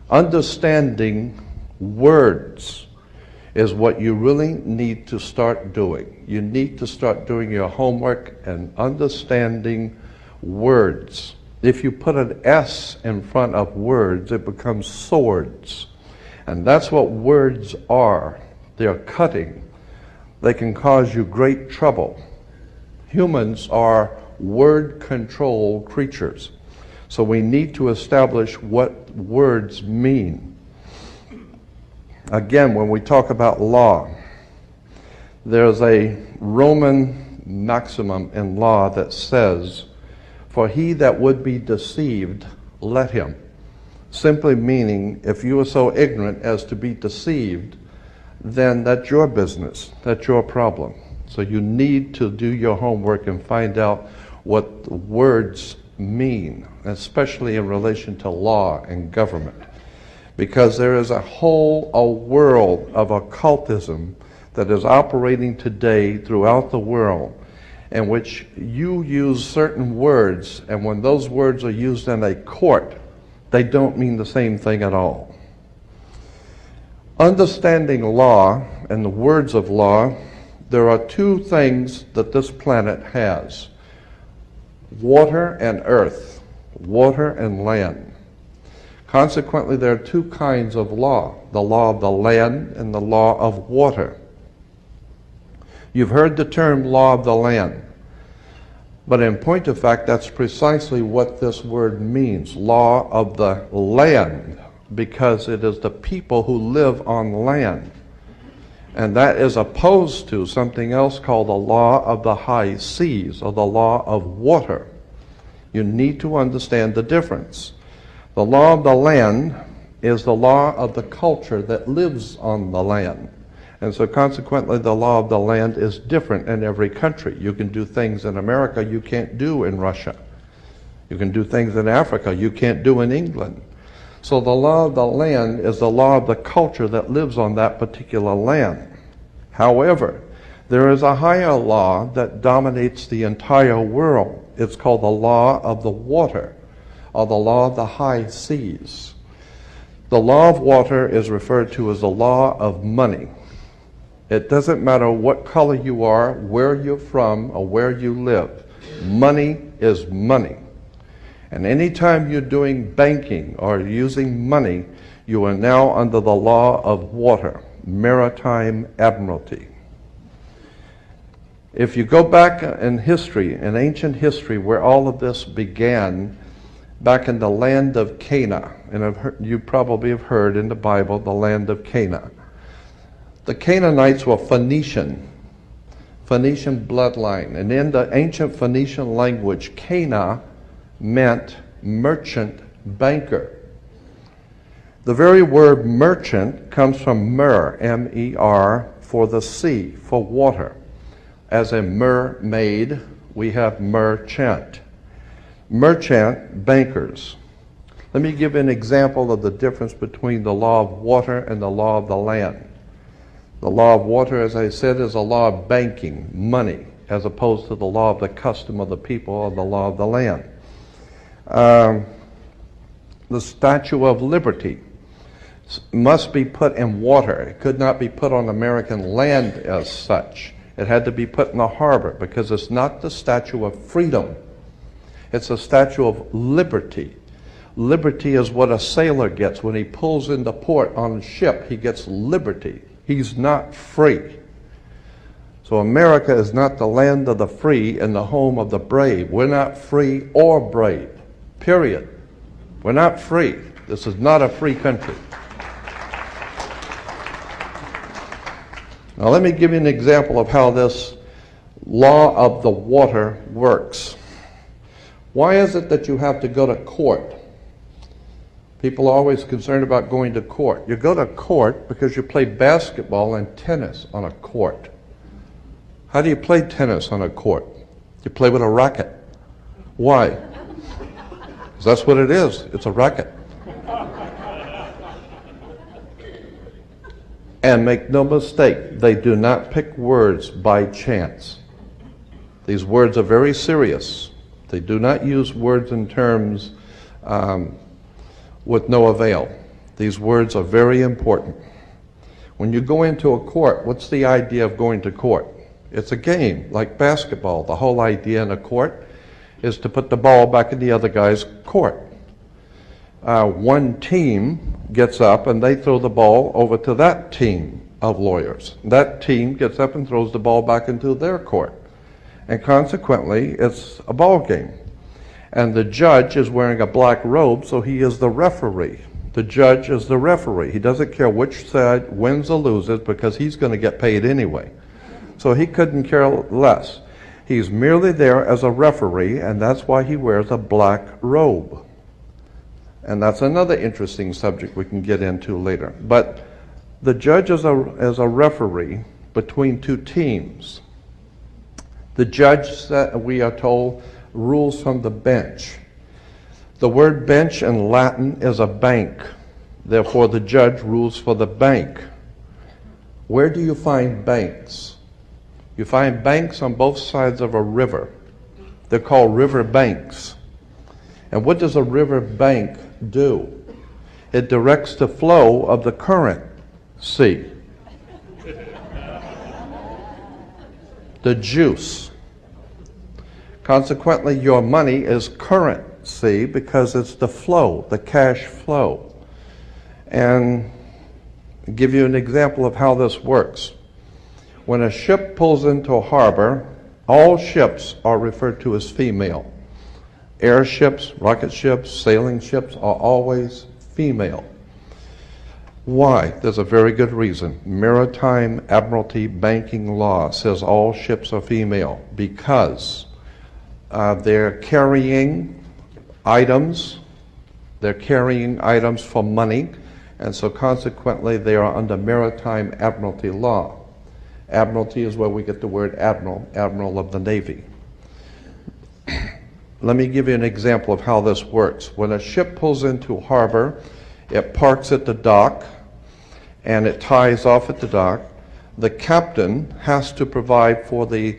Understanding words is what you really need to start doing. You need to start doing your homework and understanding words. If you put an S in front of words, it becomes swords. And that's what words are. They're cutting. They can cause you great trouble. Humans are word-controlled creatures. So we need to establish what words mean. Again, when we talk about law, there's a Roman maximum in law that says, "For he that would be deceived, let him." Simply meaning, if you are so ignorant as to be deceived, then that's your business, that's your problem. So you need to do your homework and find out what the words mean, especially in relation to law and government. Because there is a world of occultism that is operating today throughout the world, in which you use certain words, and when those words are used in a court, they don't mean the same thing at all. Understanding law and the words of law, there are two things that this planet has: water and earth, water and land. Consequently, there are two kinds of law: the law of the land and the law of water. You've heard the term law of the land, but in point of fact, that's precisely what this word means, law of the land, because it is the people who live on land. And that is opposed to something else called the law of the high seas, or the law of water. You need to understand the difference. The law of the land is the law of the culture that lives on the land. And so consequently, the law of the land is different in every country. You can do things in America you can't do in Russia. You can do things in Africa you can't do in England. So the law of the land is the law of the culture that lives on that particular land. However, there is a higher law that dominates the entire world. It's called the law of the water, or the law of the high seas. The law of water is referred to as the law of money. It doesn't matter what color you are, where you're from, or where you live. Money is money. And anytime you're doing banking or using money, you are now under the law of water, maritime admiralty. If you go back in history, in ancient history, where all of this began, back in the land of Canaan, and you probably have heard in the Bible, the land of Canaan. The Canaanites were Phoenician bloodline, and in the ancient Phoenician language, Cana meant merchant, banker. The very word merchant comes from mer, M-E-R, for the sea, for water. As a mermaid, we have merchant. Merchant, bankers. Let me give an example of the difference between the law of water and the law of the land. The law of water, as I said, is a law of banking, money, as opposed to the law of the custom of the people, or the law of the land. The Statue of Liberty must be put in water. It could not be put on American land as such. It had to be put in the harbor, because it's not the statue of freedom. It's a statue of liberty. Liberty is what a sailor gets when he pulls into port on a ship. He gets liberty. He's not free. So America is not the land of the free and the home of the brave. We're not free or brave, period. We're not free. This is not a free country. Now let me give you an example of how this law of the water works. Why is it that you have to go to court? People are always concerned about going to court. You go to court because you play basketball and tennis on a court. How do you play tennis on a court? You play with a racket. Why? Because that's what it is. It's a racket. And make no mistake, they do not pick words by chance. These words are very serious. They do not use words in terms with no avail. These words are very important. When you go into a court, what's the idea of going to court? It's a game, like basketball. The whole idea in a court is to put the ball back in the other guy's court. One team gets up and they throw the ball over to that team of lawyers. That team gets up and throws the ball back into their court. And consequently, it's a ball game. And the judge is wearing a black robe, so he is the referee. The judge is the referee. He doesn't care which side wins or loses because he's going to get paid anyway. So he couldn't care less. He's merely there as a referee, and that's why he wears a black robe. And that's another interesting subject we can get into later. But the judge is a referee between two teams. The judge, we are told, rules from the bench. The word bench in Latin is a bank. Therefore, the judge rules for the bank. Where do you find banks? You find banks on both sides of a river. They're called river banks. And what does a river bank do? It directs the flow of the current sea. The juice. Consequently, your money is currency because it's the flow, the cash flow. And I'll give you an example of how this works. When a ship pulls into a harbor, all ships are referred to as female. Airships, rocket ships, sailing ships are always female. Why? There's a very good reason. Maritime Admiralty banking law says all ships are female because they're carrying items. They're carrying items for money, and so consequently they are under Maritime Admiralty law. Admiralty is where we get the word admiral, admiral of the Navy. Let me give you an example of how this works. When a ship pulls into harbor, it parks at the dock, and it ties off at the dock. The captain has to provide for the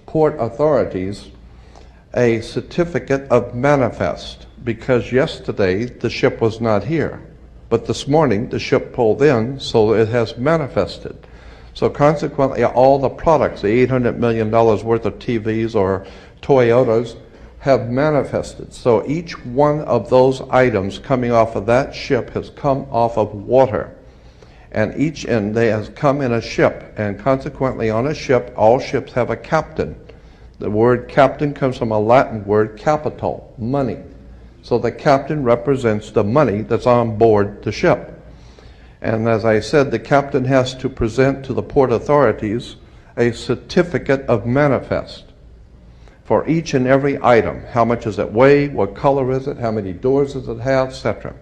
port authorities a certificate of manifest, because yesterday the ship was not here, but this morning the ship pulled in, so it has manifested. So consequently, all the products, the $800 million worth of TVs or Toyotas, have manifested. So each one of those items coming off of that ship has come off of water. And they has come in a ship. And consequently, on a ship, all ships have a captain. The word captain comes from a Latin word capital, money. So the captain represents the money that's on board the ship. And as I said, the captain has to present to the port authorities a certificate of manifest for each and every item. How much does it weigh? What color is it? How many doors does it have? Etc.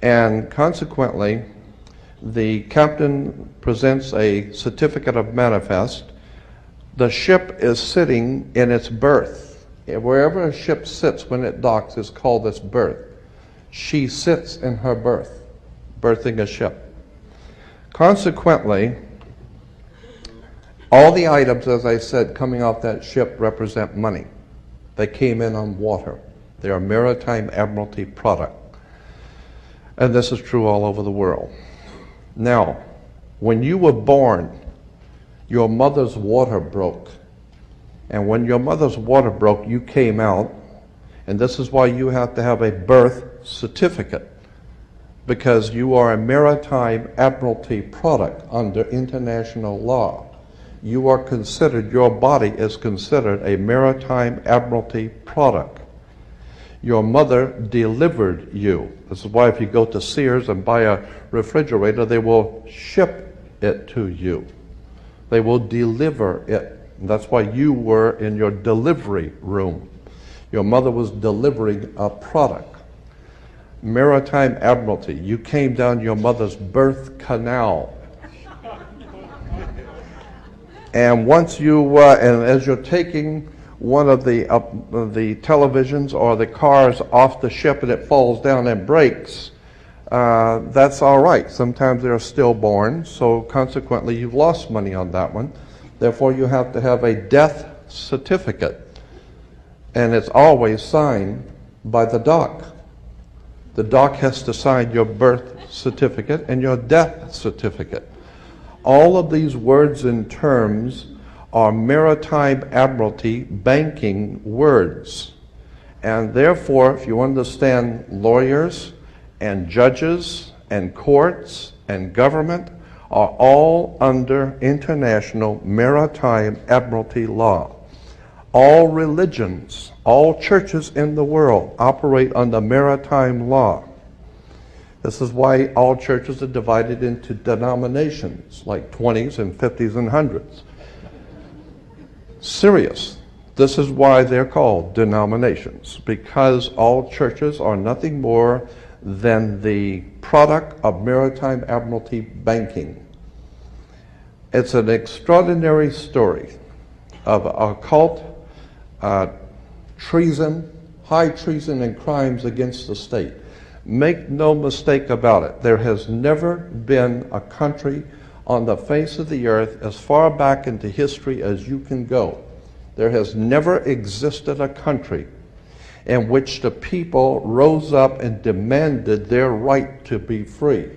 And consequently, the captain presents a certificate of manifest. The ship is sitting in its berth. Wherever a ship sits when it docks is called its berth. She sits in her berth, berthing a ship. Consequently, all the items, as I said, coming off that ship represent money. They came in on water. They are Maritime Admiralty product. And this is true all over the world. Now, when you were born, your mother's water broke. And when your mother's water broke, you came out. And this is why you have to have a birth certificate, because you are a Maritime Admiralty product under international law. You are considered, your body is considered a Maritime Admiralty product. Your mother delivered you. This is why if you go to Sears and buy a refrigerator, they will ship it to you. They will deliver it. And that's why you were in your delivery room. Your mother was delivering a product. Maritime Admiralty, you came down your mother's birth canal. And once you, and as you're taking one of the televisions or the cars off the ship and it falls down and breaks, that's all right. Sometimes they're stillborn, so consequently you've lost money on that one. Therefore, you have to have a death certificate, and it's always signed by the dock. The doc has to sign your birth certificate and your death certificate. All of these words and terms are maritime admiralty banking words. And therefore, if you understand lawyers and judges and courts and government are all under international maritime admiralty law. All religions, all churches in the world operate under maritime law. This is why all churches are divided into denominations, like 20s and 50s and 100s. Serious. This is why they're called denominations, because all churches are nothing more than the product of maritime admiralty banking. It's an extraordinary story of occult treason, high treason and crimes against the state. Make no mistake about it, there has never been a country on the face of the earth as far back into history as you can go. There has never existed a country in which the people rose up and demanded their right to be free.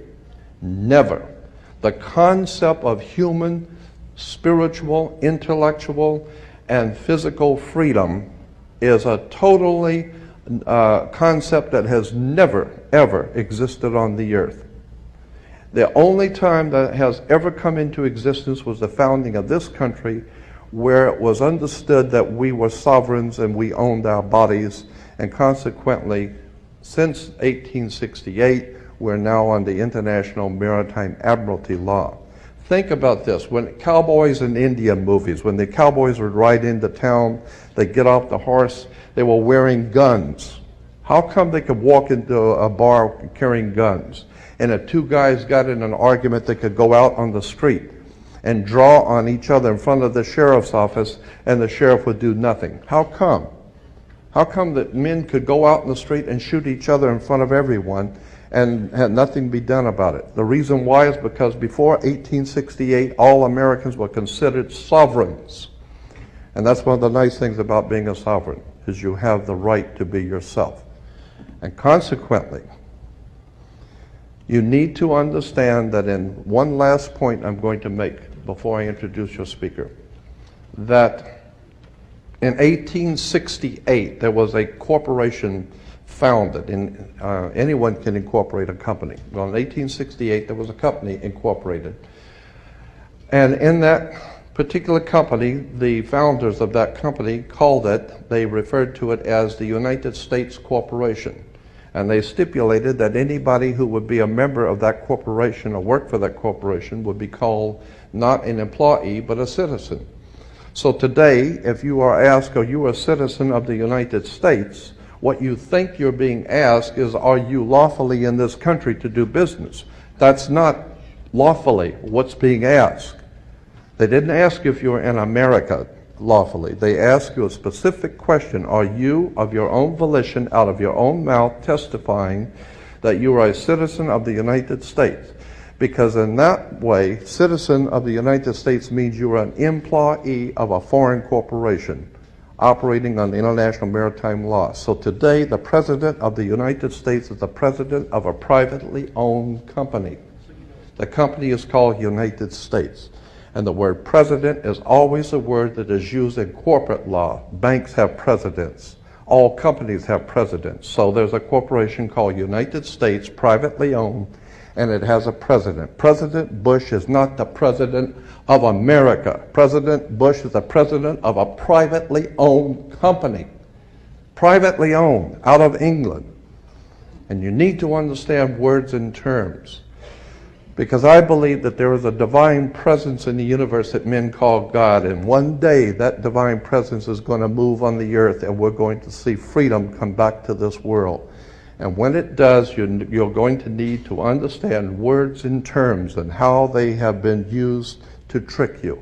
Never. The concept of human, spiritual, intellectual, and physical freedom is a totally concept that has never, ever existed on the earth. The only time that has ever come into existence was the founding of this country, where it was understood that we were sovereigns and we owned our bodies, and consequently, since 1868, we're now under international maritime admiralty law. Think about this. When cowboys in Indian movies, when the cowboys would ride into town, they'd get off the horse, they were wearing guns. How come they could walk into a bar carrying guns? And if two guys got in an argument, they could go out on the street and draw on each other in front of the sheriff's office, and the sheriff would do nothing. How come? How come that men could go out in the street and shoot each other in front of everyone and had nothing be done about it? The reason why is because before 1868, all Americans were considered sovereigns. And that's one of the nice things about being a sovereign, is you have the right to be yourself. And consequently, you need to understand that in one last point I'm going to make before I introduce your speaker, that in 1868 there was a corporation founded. Anyone can incorporate a company. Well, in 1868 there was a company incorporated. And in that particular company, the founders of that company called it, they referred to it as the United States Corporation. And they stipulated that anybody who would be a member of that corporation or work for that corporation would be called not an employee, but a citizen. So today, if you are asked, are you a citizen of the United States, what you think you're being asked is, are you lawfully in this country to do business? That's not lawfully what's being asked. They didn't ask if you were in America lawfully. They ask you a specific question. Are you, of your own volition, out of your own mouth, testifying that you are a citizen of the United States? Because in that way, citizen of the United States means you are an employee of a foreign corporation operating on international maritime law. So today, the President of the United States is the President of a privately owned company. The company is called United States. And the word president is always a word that is used in corporate law. Banks have presidents. All companies have presidents. So there's a corporation called United States, privately owned, and it has a president. President Bush is not the president of America. President Bush is the president of a privately owned company. Privately owned, out of England. And you need to understand words and terms. Because I believe that there is a divine presence in the universe that men call God, and one day that divine presence is going to move on the earth, and we're going to see freedom come back to this world. And when it does, you're going to need to understand words and terms and how they have been used to trick you.